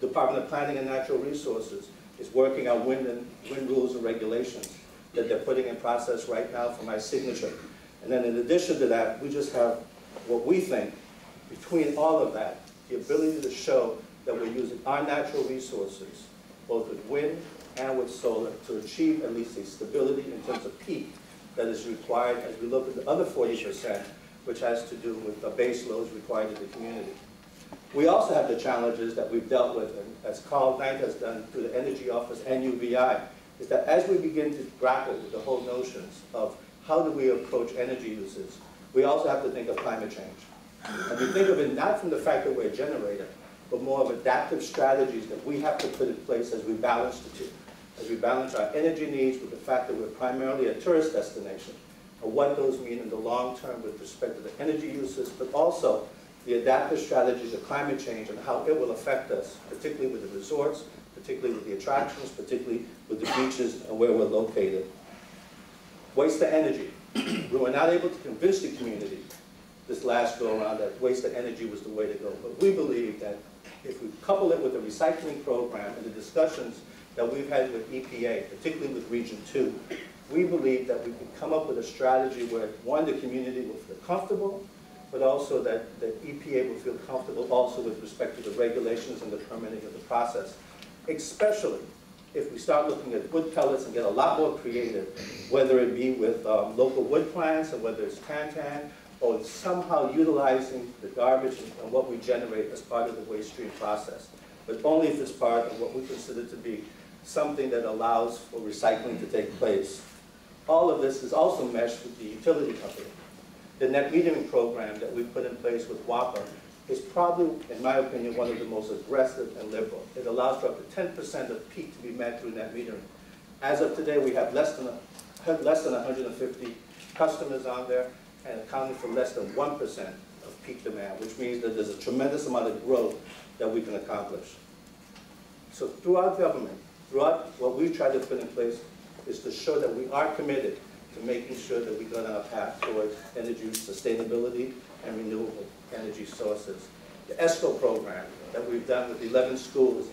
Department of Planning and Natural Resources is working on wind rules and regulations that they're putting in process right now for my signature. And then in addition to that, we just have what we think, between all of that, the ability to show that we're using our natural resources, both with wind and with solar, to achieve at least a stability in terms of peak that is required as we look at the other 40%, which has to do with the base loads required in the community. We also have the challenges that we've dealt with, and as Carl Knight has done through the Energy Office and UBI, is that as we begin to grapple with the whole notions of how do we approach energy uses, we also have to think of climate change. And we think of it not from the fact that we're a generator, but more of adaptive strategies that we have to put in place as we balance the two. As we balance our energy needs with the fact that we're primarily a tourist destination, and what those mean in the long term with respect to the energy uses, but also the adaptive strategies of climate change and how it will affect us, particularly with the resorts, particularly with the attractions, particularly with the beaches and where we're located. Waste to energy. We were not able to convince the community this last go-around that waste to energy was the way to go. But we believe that if we couple it with the recycling program and the discussions that we've had with EPA, particularly with Region 2, we believe that we can come up with a strategy where, one, the community will feel comfortable, but also that the EPA will feel comfortable also with respect to the regulations and the permitting of the process, especially if we start looking at wood pellets and get a lot more creative, whether it be with local wood plants, and whether it's tantan, or somehow utilizing the garbage and what we generate as part of the waste stream process, but only if it's part of what we consider to be something that allows for recycling to take place. All of this is also meshed with the utility company. The net metering program that we put in place with WAPA is probably, in my opinion, one of the most aggressive and liberal. It allows for up to 10% of peak to be met through net metering. As of today, we have less than 150 customers on there and accounting for less than 1% of peak demand, which means that there's a tremendous amount of growth that we can accomplish. So throughout government, throughout what we've tried to put in place is to show that we are committed to making sure that we go down a path towards energy sustainability and renewable energy sources. The ESCO program that we've done with 11 schools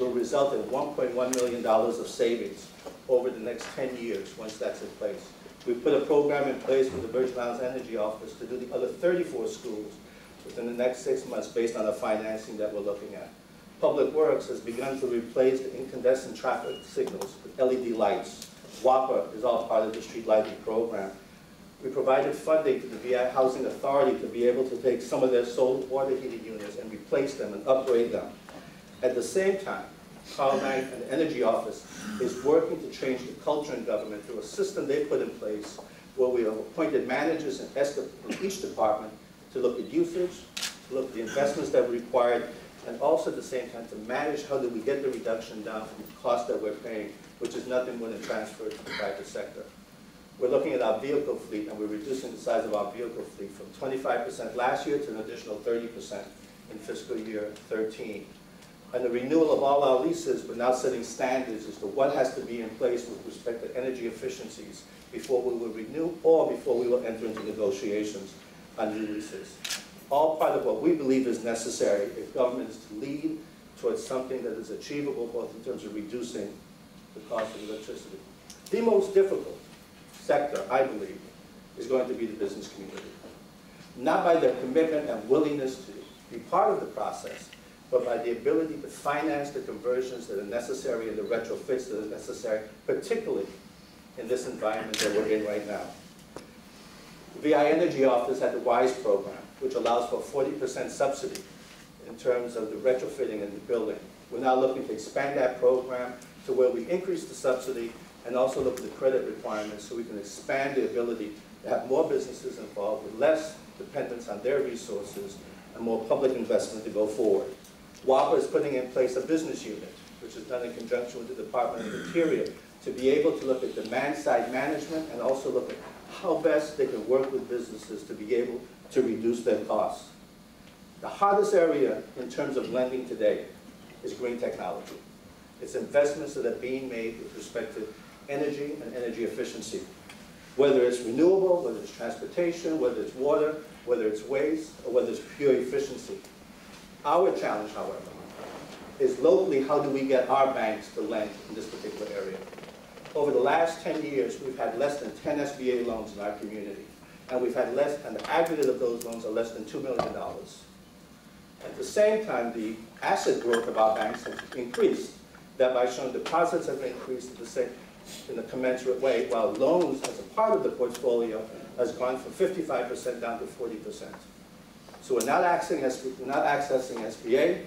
will result in $1.1 million of savings over the next 10 years once that's in place. We've put a program in place with the Virgin Islands Energy Office to do the other 34 schools within the next 6 months based on the financing that we're looking at. Public Works has begun to replace the incandescent traffic signals with LED lights. WAPA is all part of the street lighting program. We provided funding to the VI Housing Authority to be able to take some of their solar water heating units and replace them and upgrade them. At the same time, Carl Knight and the Energy Office is working to change the culture in government through a system they put in place where we have appointed managers in each department to look at usage, to look at the investments that are required, and also at the same time to manage how do we get the reduction down from the cost that we're paying, which is nothing more than transferred to the private sector. We're looking at our vehicle fleet, and we're reducing the size of our vehicle fleet from 25% last year to an additional 30% in fiscal year 13. And the renewal of all our leases, we're now setting standards as to what has to be in place with respect to energy efficiencies before we will renew or before we will enter into negotiations on new leases. All part of what we believe is necessary if government is to lead towards something that is achievable both in terms of reducing the cost of electricity. The most difficult sector, I believe, is going to be the business community. Not by their commitment and willingness to be part of the process, but by the ability to finance the conversions that are necessary and the retrofits that are necessary, particularly in this environment that we're in right now. The VI Energy Office had the WISE program, which allows for 40% subsidy in terms of the retrofitting and the building. We're now looking to expand that program to where we increase the subsidy and also look at the credit requirements so we can expand the ability to have more businesses involved with less dependence on their resources and more public investment to go forward. WAPA is putting in place a business unit, which is done in conjunction with the Department of Interior, to be able to look at demand-side management and also look at how best they can work with businesses to be able to reduce their costs. The hardest area in terms of lending today is green technology. It's investments that are being made with respect to energy and energy efficiency. Whether it's renewable, whether it's transportation, whether it's water, whether it's waste, or whether it's pure efficiency. Our challenge, however, is locally, how do we get our banks to lend in this particular area? Over the last 10 years, we've had less than 10 SBA loans in our community. And we've had less, and the aggregate of those loans are less than $2 million. At the same time, the asset growth of our banks has increased, thereby showing deposits have increased in a commensurate way, while loans as a part of the portfolio has gone from 55% down to 40%. So we're not accessing SBA,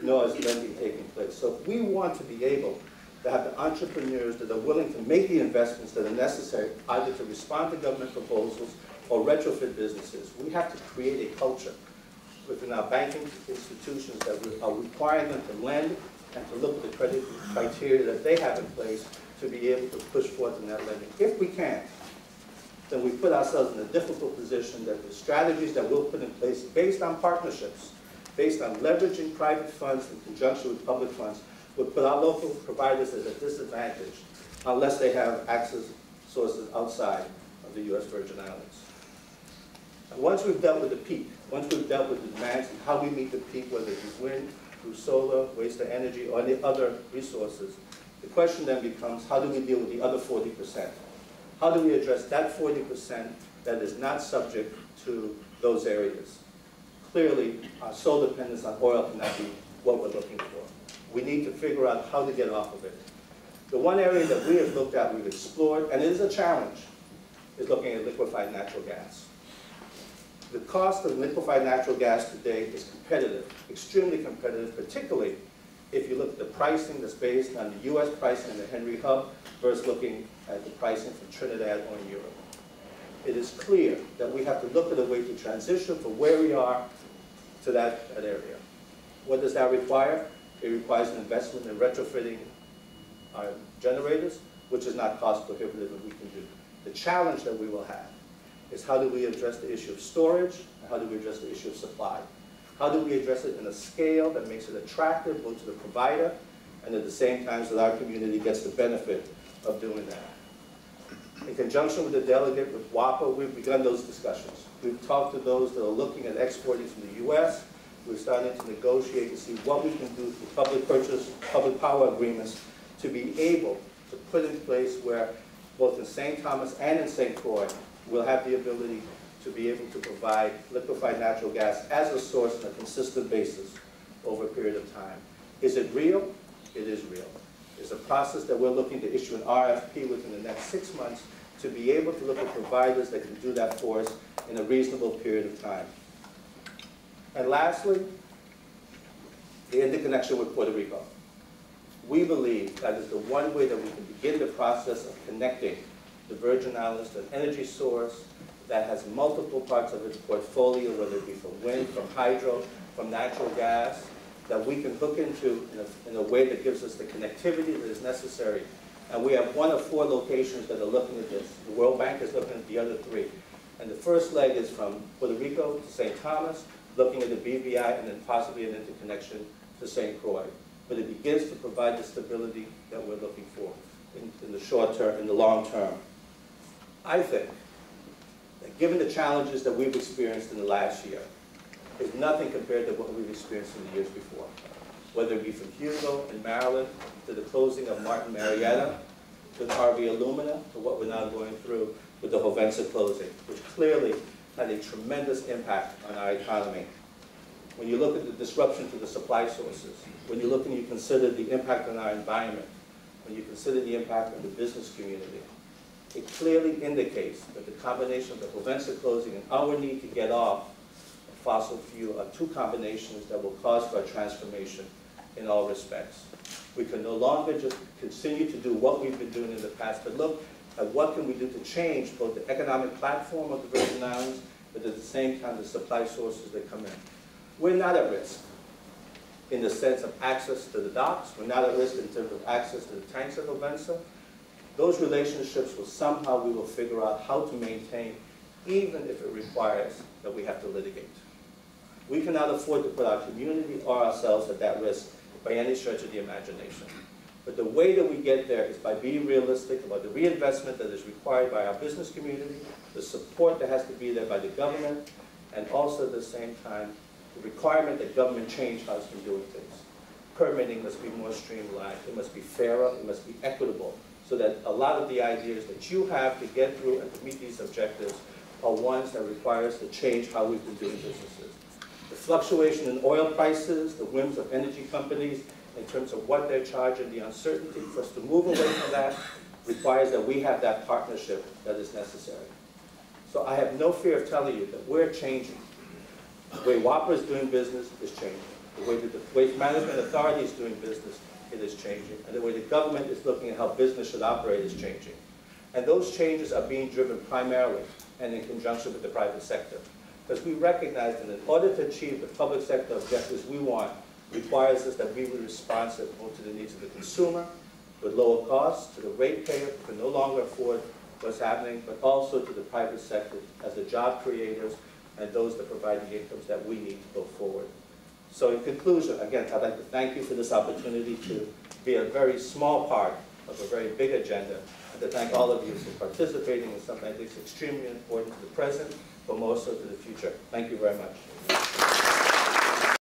nor is lending taking place. So if we want to be able to have the entrepreneurs that are willing to make the investments that are necessary, either to respond to government proposals or retrofit businesses, we have to create a culture within our banking institutions that are requiring them to lend and to look at the credit criteria that they have in place to be able to push forth in that lending. If we can't, then we put ourselves in a difficult position that the strategies that we'll put in place based on partnerships, based on leveraging private funds in conjunction with public funds, would put our local providers at a disadvantage unless they have access sources outside of the U.S. Virgin Islands. And once we've dealt with the peak, once we've dealt with the demands and how we meet the peak, whether it be wind, through solar, waste to energy, or any other resources, the question then becomes, how do we deal with the other 40%? How do we address that 40% that is not subject to those areas? Clearly, our sole dependence on oil cannot be what we're looking for. We need to figure out how to get off of it. The one area that we have looked at, we've explored, and it is a challenge, is looking at liquefied natural gas. The cost of liquefied natural gas today is competitive, extremely competitive, particularly if you look at the pricing that's based on the U.S. pricing in the Henry Hub versus looking at the pricing from Trinidad or in Europe. It is clear that we have to look at a way to transition from where we are to that area. What does that require? It requires an investment in retrofitting our generators, which is not cost prohibitive and we can do. The challenge that we will have is how do we address the issue of storage and how do we address the issue of supply? How do we address it in a scale that makes it attractive both to the provider and at the same time so that our community gets the benefit of doing that? In conjunction with the delegate, with WAPA, we've begun those discussions. We've talked to those that are looking at exporting from the U.S. We're starting to negotiate to see what we can do through public purchase, public power agreements to be able to put in place where both in St. Thomas and in St. Croix, we'll have the ability to be able to provide liquefied natural gas as a source on a consistent basis over a period of time. Is it real? It is real. It's a process that we're looking to issue an RFP within the next 6 months to be able to look at providers that can do that for us in a reasonable period of time. And lastly, the interconnection with Puerto Rico. We believe that is the one way that we can begin the process of connecting the Virgin Islands to an energy source that has multiple parts of its portfolio, whether it be from wind, from hydro, from natural gas, that we can hook into in a way that gives us the connectivity that is necessary. And we have 1 of 4 locations that are looking at this. The World Bank is looking at the other 3. And the first leg is from Puerto Rico to St. Thomas, looking at the BVI, and then possibly an interconnection to St. Croix. But it begins to provide the stability that we're looking for in the short term, in the long term. I think that given the challenges that we've experienced in the last year, is nothing compared to what we've experienced in the years before. Whether it be from Hugo in Maryland, to the closing of Martin Marietta, to RV Illumina, to what we're now going through with the Hovensa closing, which clearly had a tremendous impact on our economy. When you look at the disruption to the supply sources, when you look and you consider the impact on our environment, when you consider the impact on the business community, it clearly indicates that the combination of the Hovensa closing and our need to get off fossil fuel are 2 combinations that will cause for a transformation in all respects. We can no longer just continue to do what we've been doing in the past, but look at what can we do to change both the economic platform of the Virgin Islands, but at the same time the supply sources that come in. We're not at risk in the sense of access to the docks. We're not at risk in terms of access to the tanks at Hovensa. Those relationships will somehow we will figure out how to maintain, even if it requires that we have to litigate. We cannot afford to put our community or ourselves at that risk by any stretch of the imagination. But the way that we get there is by being realistic about the reinvestment that is required by our business community, the support that has to be there by the government, and also at the same time, the requirement that government change how it's been doing things. permitting must be more streamlined, it must be fairer, it must be equitable, so that a lot of the ideas that you have to get through and to meet these objectives are ones that require us to change how we've been doing businesses. The fluctuation in oil prices, the whims of energy companies in terms of what they're charging, the uncertainty for us to move away from that requires that we have that partnership that is necessary. So I have no fear of telling you that we're changing. The way WAPA is doing business is changing. The way that the Waste Management Authority is doing business, it is changing. And the way the government is looking at how business should operate is changing. And those changes are being driven primarily and in conjunction with the private sector. Because we recognize that in order to achieve the public sector objectives we want, requires us that we be responsive both to the needs of the consumer, with lower costs, to the ratepayer who can no longer afford what's happening, but also to the private sector as the job creators and those that provide the incomes that we need to go forward. So in conclusion, again, I'd like to thank you for this opportunity to be a very small part of a very big agenda, and to thank all of you for participating in something I think is extremely important to the present, but more so to the future. Thank you very much.